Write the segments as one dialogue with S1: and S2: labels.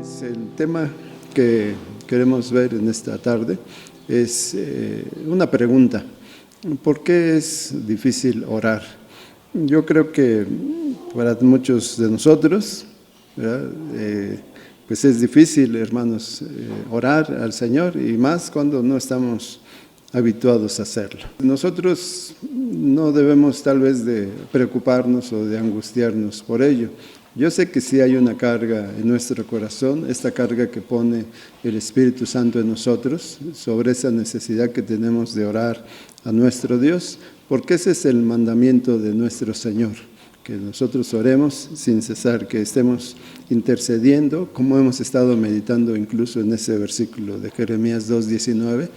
S1: Pues el tema que queremos ver en esta tarde es una pregunta. ¿Por qué es difícil orar? Yo creo que para muchos de nosotros, pues es difícil, hermanos, orar al Señor, y más cuando no estamos habituados a hacerlo. Nosotros no debemos tal vez de preocuparnos o de angustiarnos por ello. Yo sé que sí hay una carga en nuestro corazón, esta carga que pone el Espíritu Santo en nosotros, sobre esa necesidad que tenemos de orar a nuestro Dios, porque ese es el mandamiento de nuestro Señor, que nosotros oremos sin cesar, que estemos intercediendo, como hemos estado meditando incluso en ese versículo de Jeremías 2:19,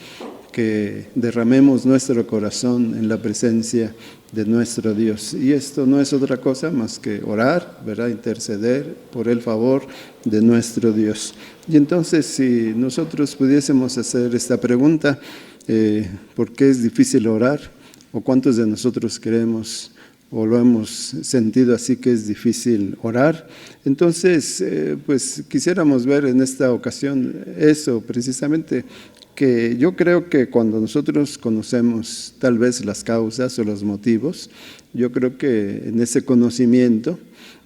S1: que derramemos nuestro corazón en la presencia de nuestro Dios. Y esto no es otra cosa más que orar, ¿verdad? Interceder por el favor de nuestro Dios. Y entonces, si nosotros pudiésemos hacer esta pregunta, ¿por qué es difícil orar? ¿O cuántos de nosotros creemos o lo hemos sentido así que es difícil orar? Entonces, pues quisiéramos ver en esta ocasión eso precisamente, que yo creo que cuando nosotros conocemos tal vez las causas o los motivos, yo creo que en ese conocimiento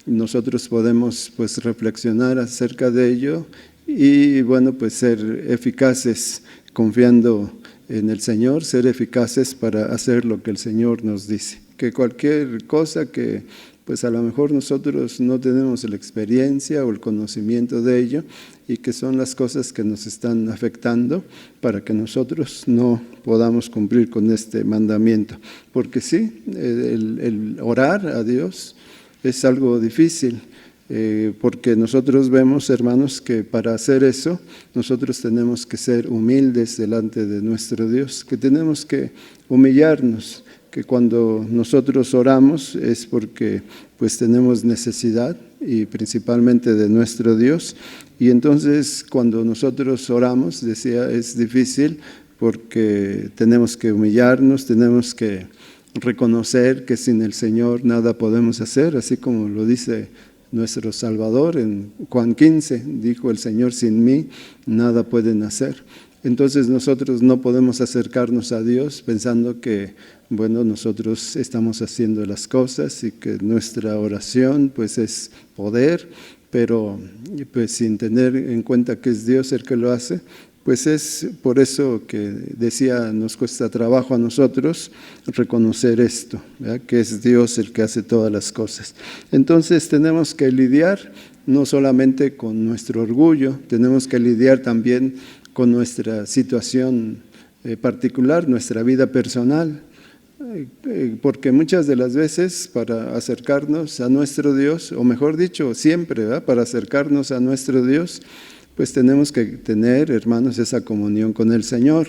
S1: nosotros podemos pues reflexionar acerca de ello y bueno, pues ser eficaces confiando en el Señor, ser eficaces para hacer lo que el Señor nos dice. Que cualquier cosa que pues a lo mejor nosotros no tenemos la experiencia o el conocimiento de ello, y que son las cosas que nos están afectando para que nosotros no podamos cumplir con este mandamiento. Porque sí, el orar a Dios es algo difícil, porque nosotros vemos, hermanos, que para hacer eso nosotros tenemos que ser humildes delante de nuestro Dios, que tenemos que humillarnos, que cuando nosotros oramos es porque pues tenemos necesidad y principalmente de nuestro Dios. Y entonces cuando nosotros oramos, decía, es difícil porque tenemos que humillarnos, tenemos que reconocer que sin el Señor nada podemos hacer, así como lo dice nuestro Salvador en Juan 15, dijo el Señor, sin mí nada pueden hacer. Entonces nosotros no podemos acercarnos a Dios pensando que, bueno, nosotros estamos haciendo las cosas y que nuestra oración pues es poder, pero pues sin tener en cuenta que es Dios el que lo hace. Pues es por eso que decía, nos cuesta trabajo a nosotros reconocer esto, ¿verdad? Que es Dios el que hace todas las cosas. Entonces tenemos que lidiar no solamente con nuestro orgullo, tenemos que lidiar también con nuestra situación particular, nuestra vida personal, porque muchas de las veces para acercarnos a nuestro Dios, o mejor dicho, siempre, ¿verdad? Para acercarnos a nuestro Dios, pues tenemos que tener, hermanos, esa comunión con el Señor,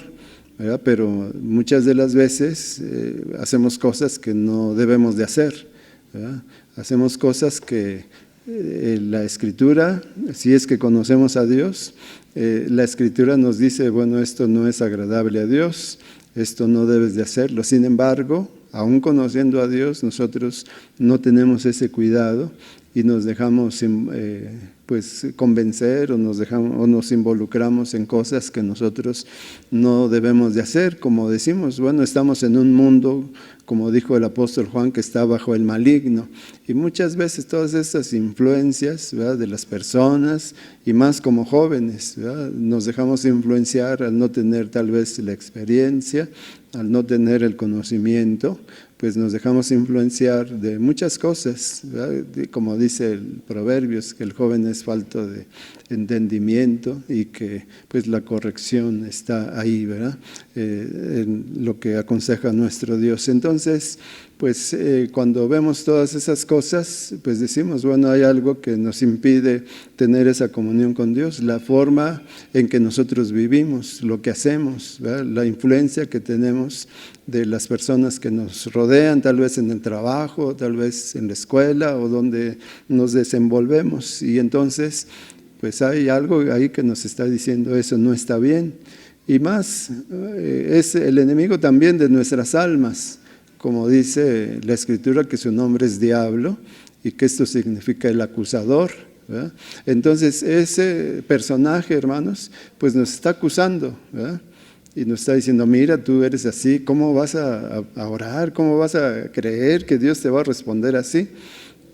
S1: ¿verdad? Pero muchas de las veces hacemos cosas que no debemos de hacer, ¿verdad? Hacemos cosas que la Escritura, si es que conocemos a Dios, la Escritura nos dice, bueno, esto no es agradable a Dios, esto no debes de hacerlo. Sin embargo, aún conociendo a Dios, nosotros no tenemos ese cuidado y nos dejamos pues convencer o nos involucramos en cosas que nosotros no debemos de hacer. Como decimos, bueno, estamos en un mundo, como dijo el apóstol Juan, que está bajo el maligno. Y muchas veces todas estas influencias, ¿verdad?, de las personas, y más como jóvenes, ¿verdad?, nos dejamos influenciar al no tener tal vez la experiencia, al no tener el conocimiento, pues nos dejamos influenciar de muchas cosas, ¿verdad? Como dice el Proverbios, que el joven es falto de entendimiento y que pues la corrección está ahí, ¿verdad? En lo que aconseja nuestro Dios. Entonces, pues cuando vemos todas esas cosas, pues decimos, bueno, hay algo que nos impide tener esa comunión con Dios, la forma en que nosotros vivimos, lo que hacemos, ¿verdad? La influencia que tenemos de las personas que nos rodean, tal vez en el trabajo, tal vez en la escuela o donde nos desenvolvemos. Y entonces, pues hay algo ahí que nos está diciendo eso no está bien. Y más, es el enemigo también de nuestras almas, como dice la Escritura, que su nombre es diablo y que esto significa el acusador, ¿verdad? Entonces ese personaje, hermanos, pues nos está acusando, ¿verdad? Y nos está diciendo, mira, tú eres así, ¿cómo vas a orar? ¿Cómo vas a creer que Dios te va a responder así?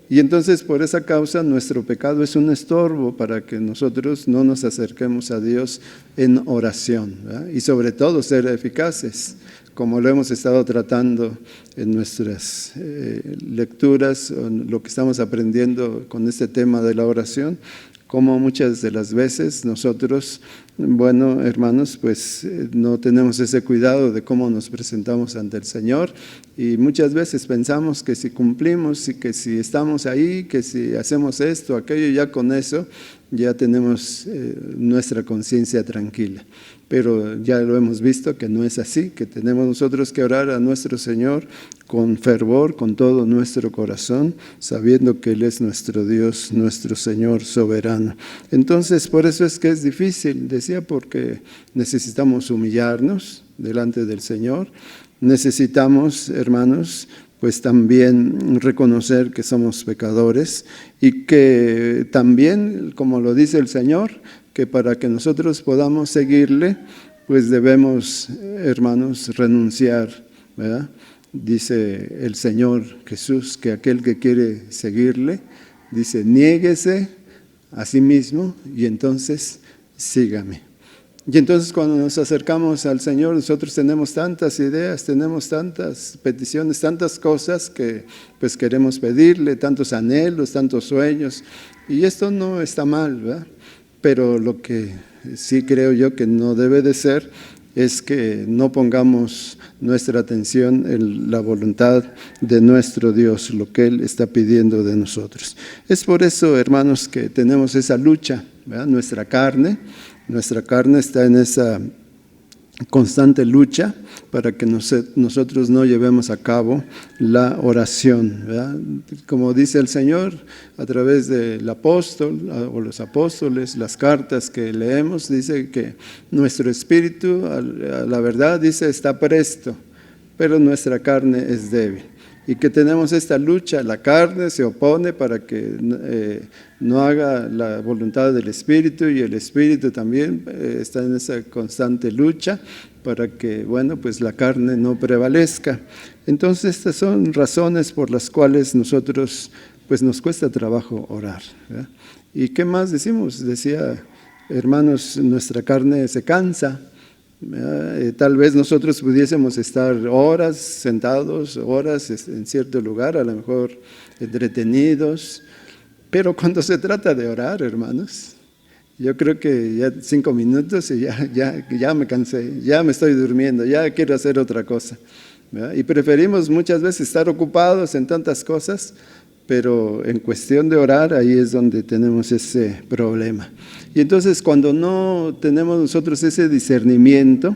S1: Y entonces por esa causa nuestro pecado es un estorbo para que nosotros no nos acerquemos a Dios en oración, ¿verdad? Y sobre todo ser eficaces, como lo hemos estado tratando en nuestras lecturas, lo que estamos aprendiendo con este tema de la oración, como muchas de las veces nosotros, bueno, hermanos, pues no tenemos ese cuidado de cómo nos presentamos ante el Señor, y muchas veces pensamos que si cumplimos y que si estamos ahí, que si hacemos esto, aquello, ya con eso ya tenemos nuestra conciencia tranquila. Pero ya lo hemos visto que no es así, que tenemos nosotros que orar a nuestro Señor con fervor, con todo nuestro corazón, sabiendo que Él es nuestro Dios, nuestro Señor soberano. Entonces, por eso es que es difícil, decía, porque necesitamos humillarnos delante del Señor, necesitamos, hermanos, pues también reconocer que somos pecadores y que también, como lo dice el Señor, que para que nosotros podamos seguirle, pues debemos, hermanos, renunciar, ¿verdad? Dice el Señor Jesús que aquel que quiere seguirle, dice, niéguese a sí mismo y entonces sígame. Y entonces cuando nos acercamos al Señor, nosotros tenemos tantas ideas, tenemos tantas peticiones, tantas cosas que pues queremos pedirle, tantos anhelos, tantos sueños, y esto no está mal, ¿verdad? Pero lo que sí creo yo que no debe de ser es que no pongamos nuestra atención en la voluntad de nuestro Dios, lo que Él está pidiendo de nosotros. Es por eso, hermanos, que tenemos esa lucha, ¿verdad? Nuestra carne está en esa constante lucha para que nosotros no llevemos a cabo la oración, ¿verdad? Como dice el Señor a través del apóstol o los apóstoles, las cartas que leemos, dice que nuestro espíritu, a la verdad, dice, está presto, pero nuestra carne es débil. Y que tenemos esta lucha, la carne se opone para que no haga la voluntad del Espíritu, y el Espíritu también está en esa constante lucha para que, bueno, pues la carne no prevalezca. Entonces estas son razones por las cuales nosotros, pues nos cuesta trabajo orar, ¿verdad? ¿Y qué más decimos? Decía, hermanos, nuestra carne se cansa. Tal vez nosotros pudiésemos estar horas sentados, horas en cierto lugar, a lo mejor entretenidos, pero cuando se trata de orar, hermanos, yo creo que ya 5 minutos y ya me cansé, ya me estoy durmiendo, ya quiero hacer otra cosa, ¿verdad? Y preferimos muchas veces estar ocupados en tantas cosas, pero en cuestión de orar, ahí es donde tenemos ese problema. Y entonces cuando no tenemos nosotros ese discernimiento,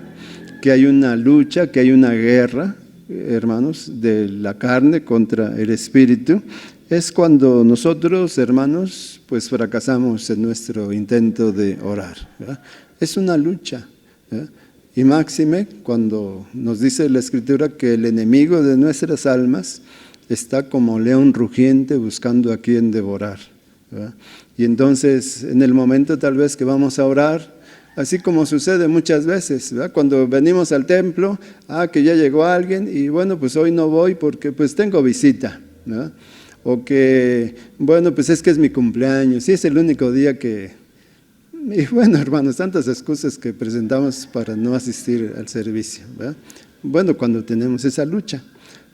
S1: que hay una lucha, que hay una guerra, hermanos, de la carne contra el espíritu, es cuando nosotros, hermanos, pues fracasamos en nuestro intento de orar, ¿verdad? Es una lucha, ¿verdad? Y máxime cuando nos dice la Escritura que el enemigo de nuestras almas está como león rugiente buscando a quien devorar, ¿verdad? Y entonces en el momento tal vez que vamos a orar, así como sucede muchas veces, ¿verdad? Cuando venimos al templo, que ya llegó alguien y bueno, pues hoy no voy porque pues tengo visita, ¿verdad? O que, bueno, pues es que es mi cumpleaños y es el único día que... Y bueno, hermanos, tantas excusas que presentamos para no asistir al servicio, ¿verdad? Bueno, cuando tenemos esa lucha.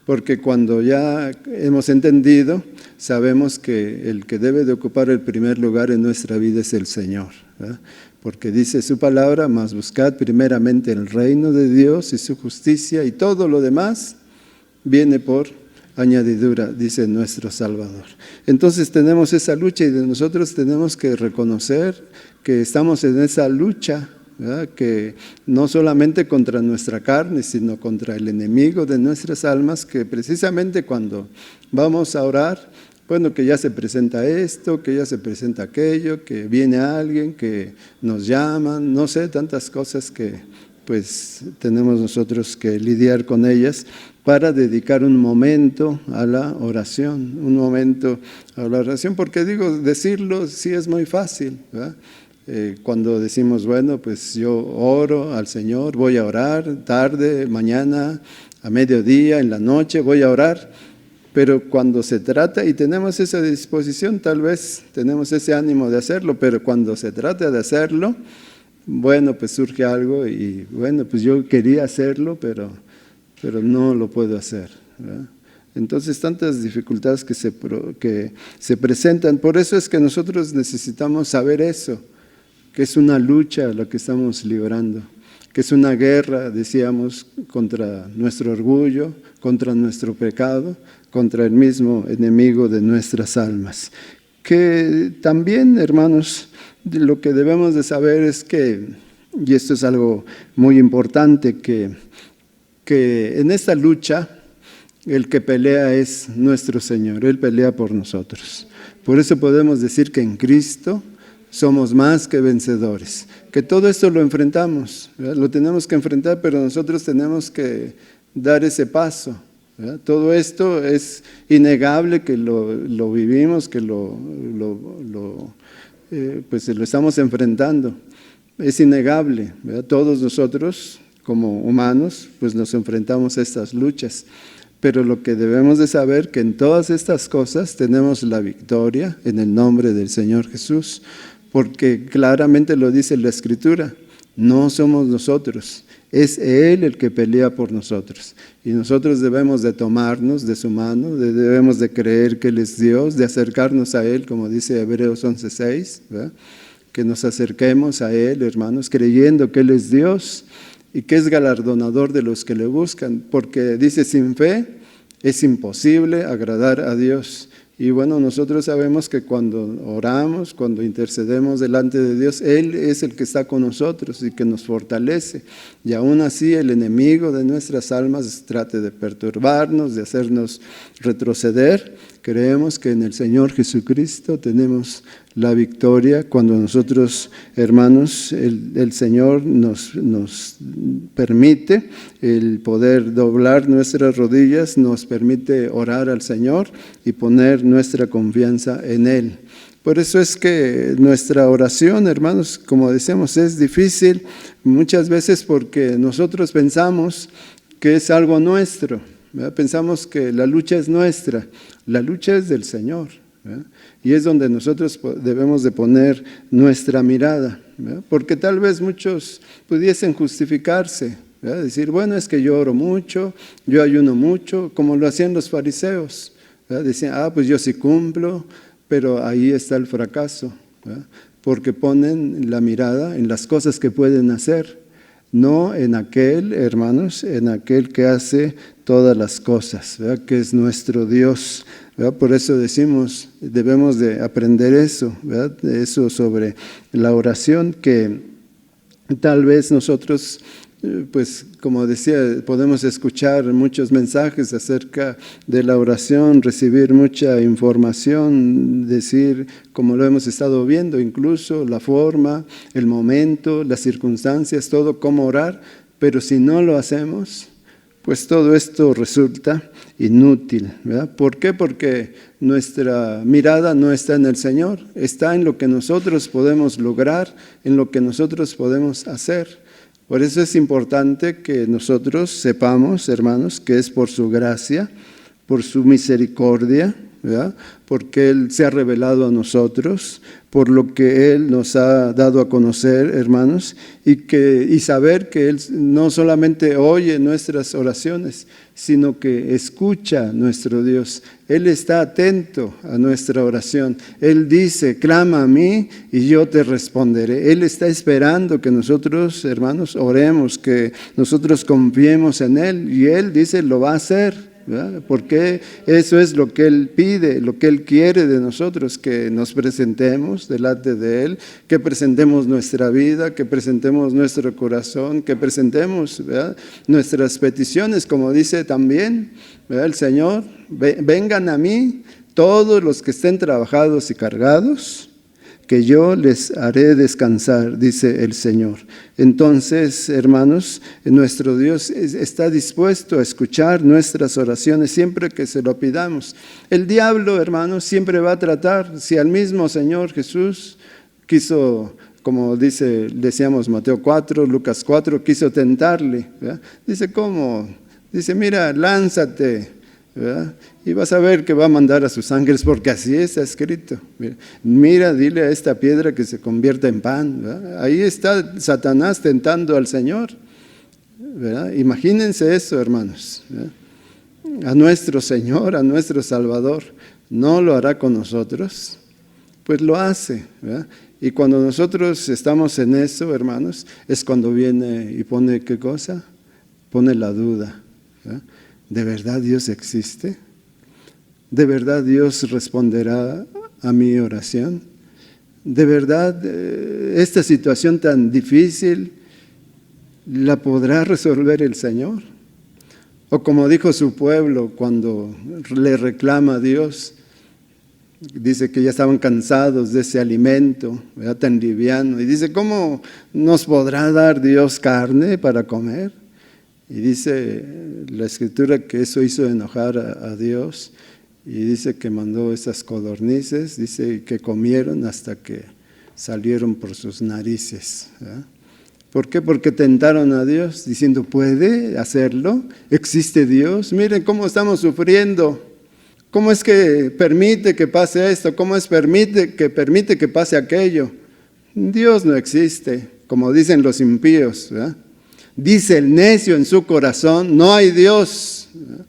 S1: Porque cuando ya hemos entendido, sabemos que el que debe de ocupar el primer lugar en nuestra vida es el Señor, ¿verdad? Porque dice su palabra, mas buscad primeramente el reino de Dios y su justicia, y todo lo demás viene por añadidura, dice nuestro Salvador. Entonces tenemos esa lucha y de nosotros tenemos que reconocer que estamos en esa lucha, ¿verdad? Que no solamente contra nuestra carne, sino contra el enemigo de nuestras almas, que precisamente cuando vamos a orar, bueno, que ya se presenta esto, que ya se presenta aquello, que viene alguien, que nos llaman, no sé, tantas cosas que pues tenemos nosotros que lidiar con ellas para dedicar un momento a la oración, porque decirlo sí es muy fácil, ¿verdad? Cuando decimos, bueno, pues yo oro al Señor, voy a orar tarde, mañana, a mediodía, en la noche, voy a orar, pero cuando se trata, y tenemos esa disposición, tal vez tenemos ese ánimo de hacerlo, pero cuando se trata de hacerlo, bueno, pues surge algo y bueno, pues yo quería hacerlo, pero no lo puedo hacer, ¿verdad? Entonces, tantas dificultades que se presentan. Por eso es que nosotros necesitamos saber eso, que es una lucha la que estamos librando, que es una guerra, decíamos, contra nuestro orgullo, contra nuestro pecado, contra el mismo enemigo de nuestras almas. Que también, hermanos, lo que debemos de saber es que, y esto es algo muy importante, que en esta lucha el que pelea es nuestro Señor, Él pelea por nosotros. Por eso podemos decir que en Cristo somos más que vencedores, que todo esto lo enfrentamos, ¿verdad? Lo tenemos que enfrentar, pero nosotros tenemos que dar ese paso, ¿verdad? Todo esto es innegable que lo vivimos, que pues lo estamos enfrentando. Es innegable, ¿verdad? Todos nosotros como humanos pues nos enfrentamos a estas luchas, pero lo que debemos de saber que en todas estas cosas tenemos la victoria en el nombre del Señor Jesús, porque claramente lo dice la Escritura, no somos nosotros, es Él el que pelea por nosotros. Y nosotros debemos de tomarnos de su mano, debemos de creer que Él es Dios, de acercarnos a Él, como dice Hebreos 11:6, ¿verdad? Que nos acerquemos a Él, hermanos, creyendo que Él es Dios y que es galardonador de los que le buscan, porque dice, sin fe es imposible agradar a Dios. Y bueno, nosotros sabemos que cuando oramos, cuando intercedemos delante de Dios, Él es el que está con nosotros y que nos fortalece. Y aún así el enemigo de nuestras almas trate de perturbarnos, de hacernos retroceder. Creemos que en el Señor Jesucristo tenemos la victoria cuando nosotros, hermanos, el Señor nos permite el poder doblar nuestras rodillas, nos permite orar al Señor y poner nuestra confianza en Él. Por eso es que nuestra oración, hermanos, como decíamos, es difícil muchas veces porque nosotros pensamos que es algo nuestro, ¿verdad? Pensamos que la lucha es nuestra, la lucha es del Señor, ¿verdad? Y es donde nosotros debemos de poner nuestra mirada, ¿verdad? Porque tal vez muchos pudiesen justificarse, ¿verdad? Decir, bueno, es que yo oro mucho, yo ayuno mucho, como lo hacían los fariseos, ¿verdad? Decían, pues yo sí cumplo, pero ahí está el fracaso, ¿verdad? Porque ponen la mirada en las cosas que pueden hacer, no en aquel, hermanos, en aquel que hace todas las cosas, ¿verdad? Que es nuestro Dios, ¿verdad? Por eso decimos, debemos de aprender eso, ¿verdad? Eso sobre la oración, que tal vez nosotros, pues como decía, podemos escuchar muchos mensajes acerca de la oración, recibir mucha información, decir, como lo hemos estado viendo, incluso la forma, el momento, las circunstancias, todo cómo orar, pero si no lo hacemos, pues todo esto resulta inútil, ¿verdad? ¿Por qué? Porque nuestra mirada no está en el Señor, está en lo que nosotros podemos lograr, en lo que nosotros podemos hacer. Por eso es importante que nosotros sepamos, hermanos, que es por su gracia, por su misericordia, ¿verdad? Porque Él se ha revelado a nosotros, por lo que Él nos ha dado a conocer, hermanos, y saber que Él no solamente oye nuestras oraciones, sino que escucha a nuestro Dios. Él está atento a nuestra oración. Él dice, clama a mí y yo te responderé. Él está esperando que nosotros, hermanos, oremos, que nosotros confiemos en Él, y Él dice, lo va a hacer, ¿verdad? Porque eso es lo que Él pide, lo que Él quiere de nosotros, que nos presentemos delante de Él, que presentemos nuestra vida, que presentemos nuestro corazón, que presentemos, ¿verdad?, nuestras peticiones, como dice también, ¿verdad?, el Señor, vengan a mí todos los que estén trabajados y cargados, que yo les haré descansar, dice el Señor. Entonces, hermanos, nuestro Dios está dispuesto a escuchar nuestras oraciones siempre que se lo pidamos. El diablo, hermanos, siempre va a tratar, si al mismo Señor Jesús quiso, como decíamos Mateo 4, Lucas 4, quiso tentarle, ¿verdad? Dice, ¿cómo? Dice, mira, lánzate, ¿verdad? Y vas a ver que va a mandar a sus ángeles, porque así está escrito. Mira, dile a esta piedra que se convierta en pan, ¿verdad? Ahí está Satanás tentando al Señor, ¿verdad? Imagínense eso, hermanos, ¿verdad? A nuestro Señor, a nuestro Salvador, ¿no lo hará con nosotros? Pues lo hace, ¿verdad? Y cuando nosotros estamos en eso, hermanos, es cuando viene y pone, ¿qué cosa? Pone la duda, ¿verdad? ¿De verdad Dios existe? ¿De verdad Dios responderá a mi oración? ¿De verdad esta situación tan difícil la podrá resolver el Señor? O como dijo su pueblo cuando le reclama a Dios, dice que ya estaban cansados de ese alimento, ¿verdad? Tan liviano. Y dice, ¿cómo nos podrá dar Dios carne para comer? Y dice la Escritura que eso hizo enojar a Dios. Y dice que mandó esas codornices, dice que comieron hasta que salieron por sus narices, ¿verdad? ¿Por qué? Porque tentaron a Dios diciendo, ¿puede hacerlo? ¿Existe Dios? Miren cómo estamos sufriendo. ¿Cómo es que permite que pase esto? ¿Cómo es que permite que pase aquello? Dios no existe, como dicen los impíos, ¿verdad? Dice el necio en su corazón, no hay Dios, ¿verdad?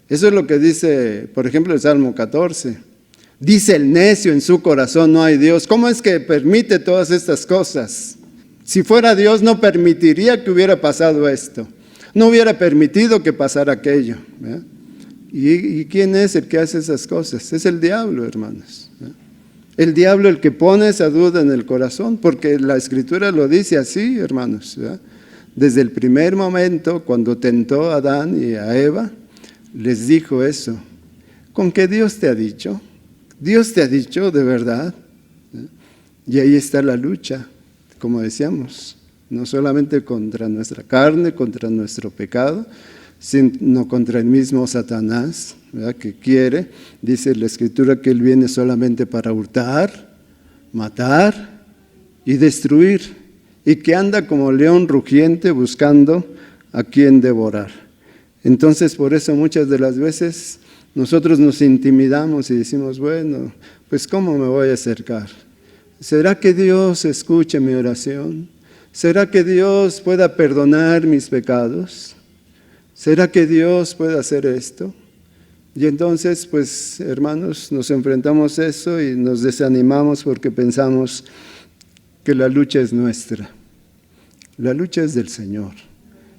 S1: Eso es lo que dice, por ejemplo, el Salmo 14. Dice el necio en su corazón, no hay Dios. ¿Cómo es que permite todas estas cosas? Si fuera Dios, no permitiría que hubiera pasado esto. No hubiera permitido que pasara aquello, ¿verdad? ¿Y quién es el que hace esas cosas? Es el diablo, hermanos, ¿verdad? El diablo el que pone esa duda en el corazón, porque la Escritura lo dice así, hermanos, ¿verdad? Desde el primer momento, cuando tentó a Adán y a Eva, les dijo eso. ¿Con qué Dios te ha dicho? Dios te ha dicho de verdad, ¿verdad? Y ahí está la lucha, como decíamos, no solamente contra nuestra carne, contra nuestro pecado, sino contra el mismo Satanás, ¿verdad? Que quiere, dice la Escritura, que él viene solamente para hurtar, matar y destruir, y que anda como león rugiente buscando a quien devorar. Entonces, por eso muchas de las veces nosotros nos intimidamos y decimos, bueno, pues ¿cómo me voy a acercar? ¿Será que Dios escuche mi oración? ¿Será que Dios pueda perdonar mis pecados? ¿Será que Dios puede hacer esto? Y entonces, pues, hermanos, nos enfrentamos a eso y nos desanimamos porque pensamos que la lucha es nuestra. La lucha es del Señor.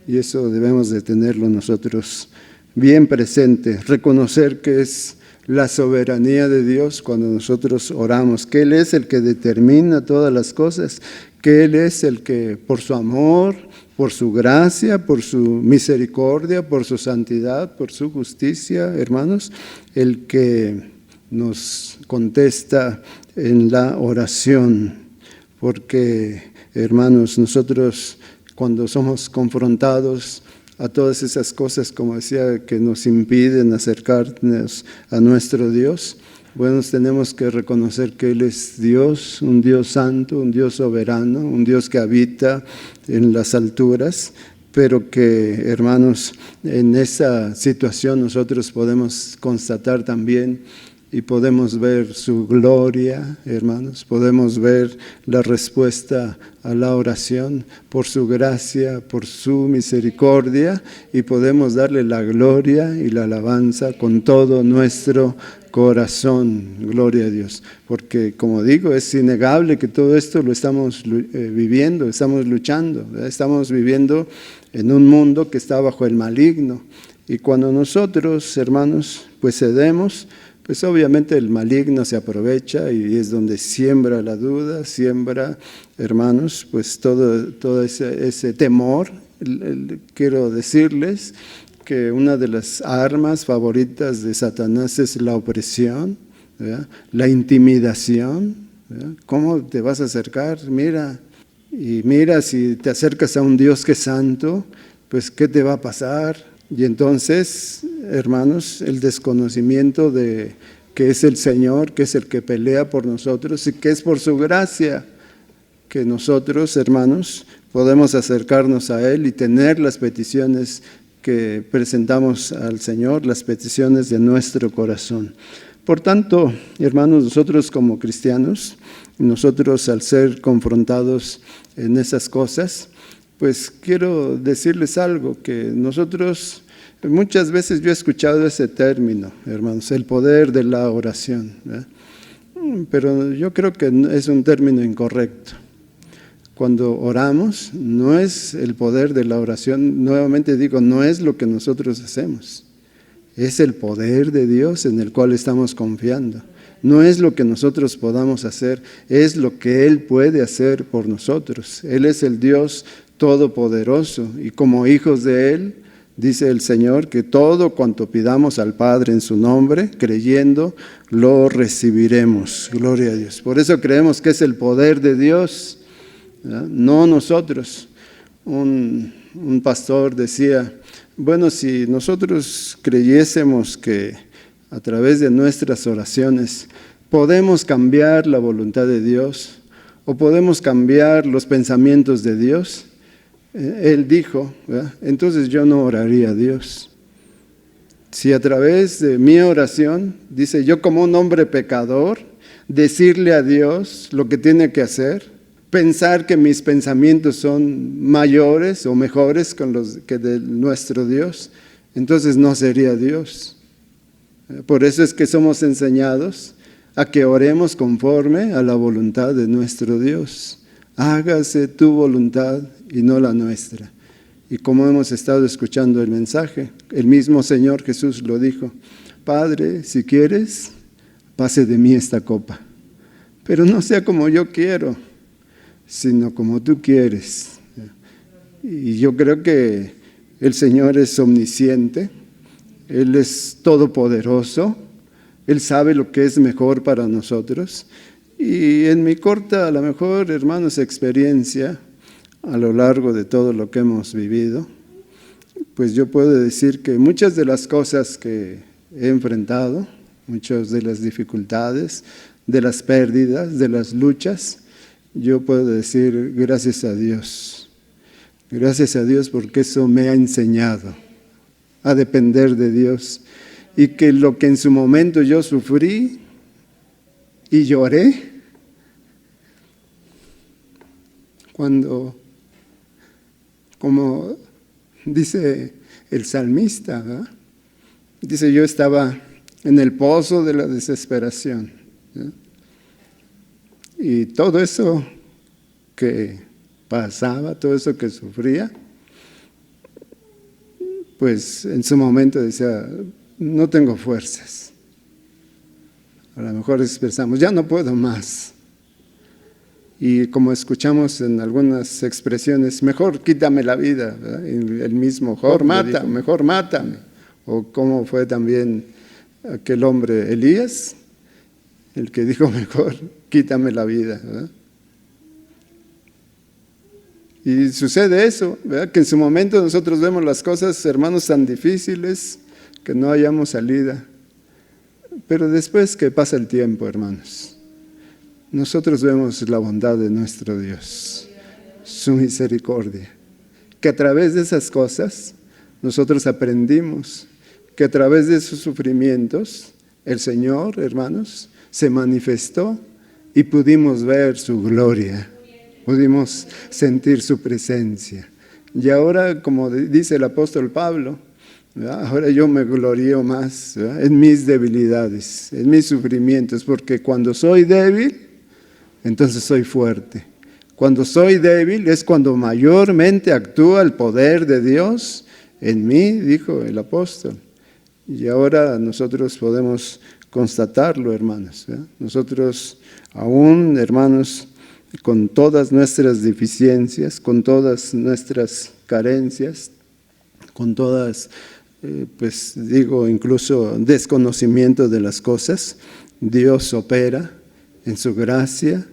S1: Y eso debemos de tenerlo nosotros bien presente, reconocer que es la soberanía de Dios cuando nosotros oramos, que Él es el que determina todas las cosas, que Él es el que por su amor, por su gracia, por su misericordia, por su santidad, por su justicia, hermanos, el que nos contesta en la oración, porque, hermanos, nosotros cuando somos confrontados a todas esas cosas, como decía, que nos impiden acercarnos a nuestro Dios, bueno, tenemos que reconocer que Él es Dios, un Dios santo, un Dios soberano, un Dios que habita en las alturas, pero que, hermanos, en esa situación nosotros podemos constatar también y podemos ver su gloria, hermanos, podemos ver la respuesta a la oración por su gracia, por su misericordia, y podemos darle la gloria y la alabanza con todo nuestro corazón. Gloria a Dios, porque como digo, es innegable que todo esto lo estamos viviendo, estamos luchando, ¿verdad? Estamos viviendo en un mundo que está bajo el maligno, y cuando nosotros, hermanos, pues cedemos, pues obviamente el maligno se aprovecha y es donde siembra la duda, siembra, hermanos, pues todo ese temor. Quiero decirles que una de las armas favoritas de Satanás es la opresión, ¿verdad? La intimidación, ¿verdad? ¿Cómo te vas a acercar? Mira, y mira, si te acercas a un Dios que es santo, pues ¿qué te va a pasar? Y entonces, hermanos, el desconocimiento de que es el Señor, que es el que pelea por nosotros y que es por su gracia que nosotros, hermanos, podemos acercarnos a Él y tener las peticiones que presentamos al Señor, las peticiones de nuestro corazón. Por tanto, hermanos, nosotros como cristianos, nosotros al ser confrontados en esas cosas, pues quiero decirles algo, que nosotros, muchas veces yo he escuchado ese término, hermanos, el poder de la oración, ¿verdad? Pero yo creo que es un término incorrecto. Cuando oramos, no es el poder de la oración, nuevamente digo, no es lo que nosotros hacemos, es el poder de Dios en el cual estamos confiando. No es lo que nosotros podamos hacer, es lo que Él puede hacer por nosotros. Él es el Dios todopoderoso y como hijos de Él, dice el Señor que todo cuanto pidamos al Padre en su nombre, creyendo, lo recibiremos. Gloria a Dios. Por eso creemos que es el poder de Dios, ¿verdad? No nosotros. Un pastor decía, bueno, si nosotros creyésemos que a través de nuestras oraciones podemos cambiar la voluntad de Dios o podemos cambiar los pensamientos de Dios, él dijo, ¿verdad? Entonces yo no oraría a Dios. Si a través de mi oración, dice yo como un hombre pecador, decirle a Dios lo que tiene que hacer, pensar que mis pensamientos son mayores o mejores que los que de nuestro Dios, entonces no sería Dios. Por eso es que somos enseñados a que oremos conforme a la voluntad de nuestro Dios. Hágase tu voluntad y no la nuestra. Y como hemos estado escuchando el mensaje, el mismo Señor Jesús lo dijo, Padre, si quieres, pase de mí esta copa, pero no sea como yo quiero, sino como tú quieres. Y yo creo que el Señor es omnisciente, Él es todopoderoso, Él sabe lo que es mejor para nosotros. Y en mi corta, a lo mejor, hermanos, experiencia, a lo largo de todo lo que hemos vivido, pues yo puedo decir que muchas de las cosas que he enfrentado, muchas de las dificultades, de las pérdidas, de las luchas, yo puedo decir gracias a Dios. Gracias a Dios porque eso me ha enseñado a depender de Dios. Y que lo que en su momento yo sufrí y lloré, cuando, como dice el salmista, ¿verdad? Dice, yo estaba en el pozo de la desesperación, ¿verdad? Y todo eso que pasaba, todo eso que sufría, pues en su momento decía, no tengo fuerzas. A lo mejor expresamos, ya no puedo más. Y como escuchamos en algunas expresiones, mejor quítame la vida, ¿verdad? El mismo Job, mejor mátame. O como fue también aquel hombre Elías, el que dijo mejor quítame la vida, ¿verdad? Y sucede eso, ¿verdad? Que en su momento nosotros vemos las cosas, hermanos, tan difíciles que no hayamos salida. Pero después que pasa el tiempo, hermanos, nosotros vemos la bondad de nuestro Dios, su misericordia, que a través de esas cosas nosotros aprendimos que a través de sus sufrimientos el Señor, hermanos, se manifestó y pudimos ver su gloria, pudimos sentir su presencia. Y ahora, como dice el apóstol Pablo, ¿verdad? Ahora yo me glorío más, ¿verdad? En mis debilidades, en mis sufrimientos, porque cuando soy débil, entonces soy fuerte. Cuando soy débil es cuando mayormente actúa el poder de Dios en mí, dijo el apóstol. Y ahora nosotros podemos constatarlo, hermanos, ¿verdad? Nosotros aún, hermanos, con todas nuestras deficiencias, con todas nuestras carencias, con todas, pues digo, incluso desconocimiento de las cosas, Dios opera en su gracia,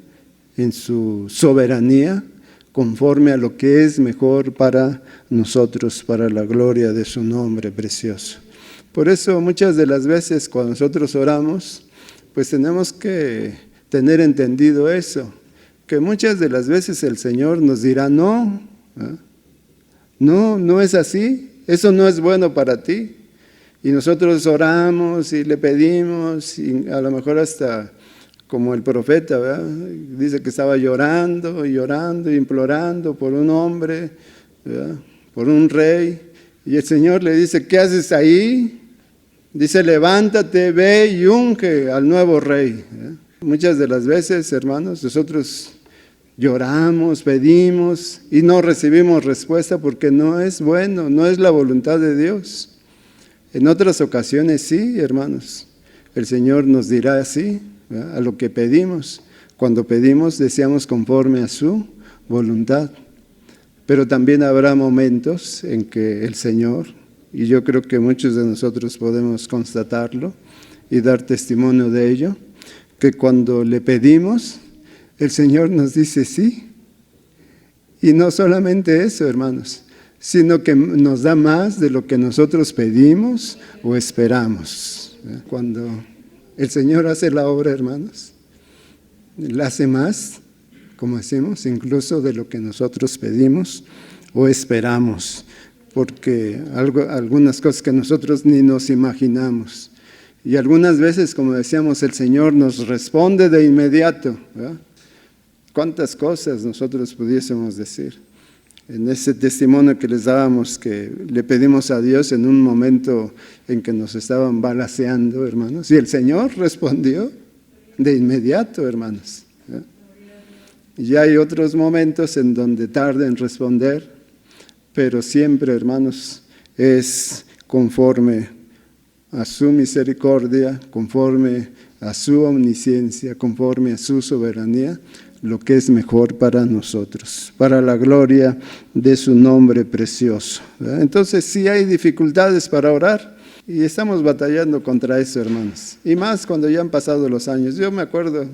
S1: en su soberanía, conforme a lo que es mejor para nosotros, para la gloria de su nombre precioso. Por eso muchas de las veces cuando nosotros oramos, pues tenemos que tener entendido eso, que muchas de las veces el Señor nos dirá, no, no es así, eso no es bueno para ti. Y nosotros oramos y le pedimos, y a lo mejor hasta como el profeta, ¿verdad? Dice que estaba llorando y llorando, implorando por un hombre, ¿verdad? Por un rey. Y el Señor le dice, ¿qué haces ahí? Dice, levántate, ve y unge al nuevo rey. Muchas de las veces, hermanos, nosotros lloramos, pedimos y no recibimos respuesta porque no es bueno, no es la voluntad de Dios. En otras ocasiones sí, hermanos, el Señor nos dirá así, ¿verdad? A lo que pedimos. Cuando pedimos, deseamos conforme a su voluntad. Pero también habrá momentos en que el Señor, y yo creo que muchos de nosotros podemos constatarlo y dar testimonio de ello, que cuando le pedimos, el Señor nos dice sí. Y no solamente eso, hermanos, sino que nos da más de lo que nosotros pedimos o esperamos. Cuando el Señor hace la obra, hermanos, Él hace más, como decimos, incluso de lo que nosotros pedimos o esperamos, porque algunas cosas que nosotros ni nos imaginamos. Y algunas veces, como decíamos, el Señor nos responde de inmediato, ¿verdad? ¿Cuántas cosas nosotros pudiésemos decir? En ese testimonio que les dábamos, que le pedimos a Dios en un momento en que nos estaban balaceando, hermanos, y el Señor respondió de inmediato, hermanos. Y hay otros momentos en donde tarda en responder, pero siempre, hermanos, es conforme a su misericordia, conforme a su omnisciencia, conforme a su soberanía, lo que es mejor para nosotros, para la gloria de su nombre precioso, ¿verdad? Entonces sí hay dificultades para orar y estamos batallando contra eso, hermanos. Y más cuando ya han pasado los años. Yo me acuerdo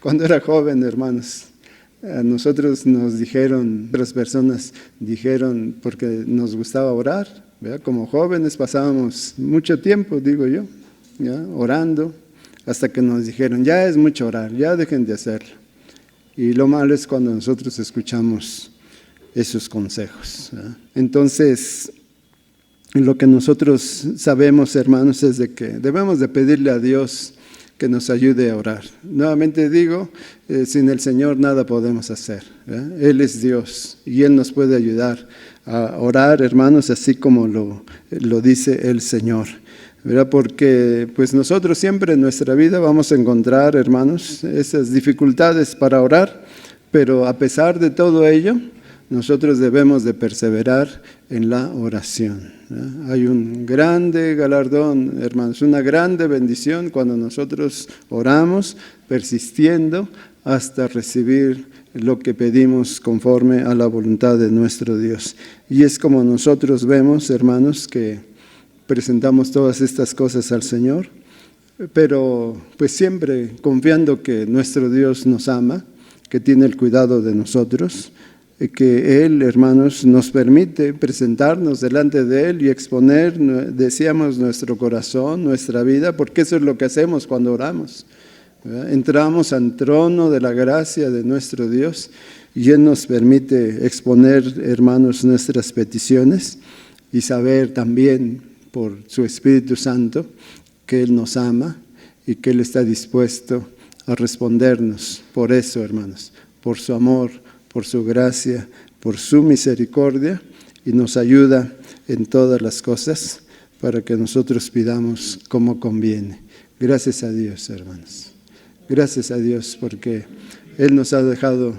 S1: cuando era joven, hermanos, a nosotros nos dijeron, otras personas dijeron, porque nos gustaba orar, ¿verdad? Como jóvenes pasábamos mucho tiempo, digo yo, ¿ya? Orando, hasta que nos dijeron, ya es mucho orar, ya dejen de hacerlo. Y lo malo es cuando nosotros escuchamos esos consejos, ¿verdad? Entonces, lo que nosotros sabemos, hermanos, es de que debemos de pedirle a Dios que nos ayude a orar. Nuevamente digo, sin el Señor nada podemos hacer, ¿verdad? Él es Dios y Él nos puede ayudar a orar, hermanos, así como lo dice el Señor, ¿verdad? Porque pues nosotros siempre en nuestra vida vamos a encontrar, hermanos, esas dificultades para orar, pero a pesar de todo ello, nosotros debemos de perseverar en la oración, ¿verdad? Hay un grande galardón, hermanos, una grande bendición cuando nosotros oramos, persistiendo hasta recibir lo que pedimos conforme a la voluntad de nuestro Dios. Y es como nosotros vemos, hermanos, que presentamos todas estas cosas al Señor, pero pues siempre confiando que nuestro Dios nos ama, que tiene el cuidado de nosotros, que Él, hermanos, nos permite presentarnos delante de Él y exponer, decíamos, nuestro corazón, nuestra vida, porque eso es lo que hacemos cuando oramos, ¿verdad? Entramos al trono de la gracia de nuestro Dios y Él nos permite exponer, hermanos, nuestras peticiones y saber también por su Espíritu Santo que Él nos ama y que Él está dispuesto a respondernos por eso, hermanos, por su amor, por su gracia, por su misericordia, y nos ayuda en todas las cosas para que nosotros pidamos como conviene. Gracias a Dios, hermanos. Gracias a Dios porque Él nos ha dejado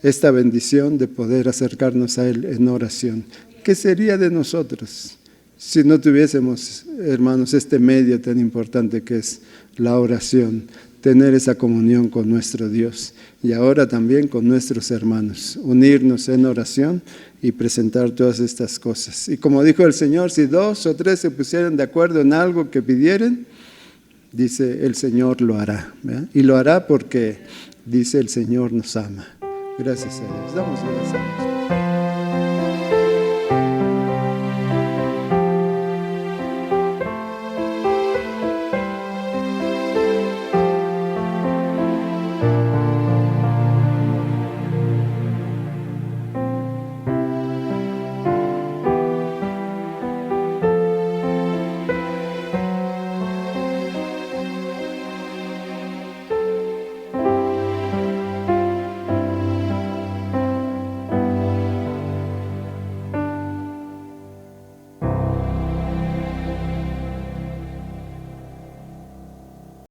S1: esta bendición de poder acercarnos a Él en oración. ¿Qué sería de nosotros si no tuviésemos, hermanos, este medio tan importante que es la oración? Tener esa comunión con nuestro Dios y ahora también con nuestros hermanos, unirnos en oración y presentar todas estas cosas. Y como dijo el Señor, si 2 o 3 se pusieran de acuerdo en algo que pidieren, dice el Señor lo hará, ¿verdad? Y lo hará porque dice el Señor nos ama. Gracias a Dios. Damos gracias a Dios.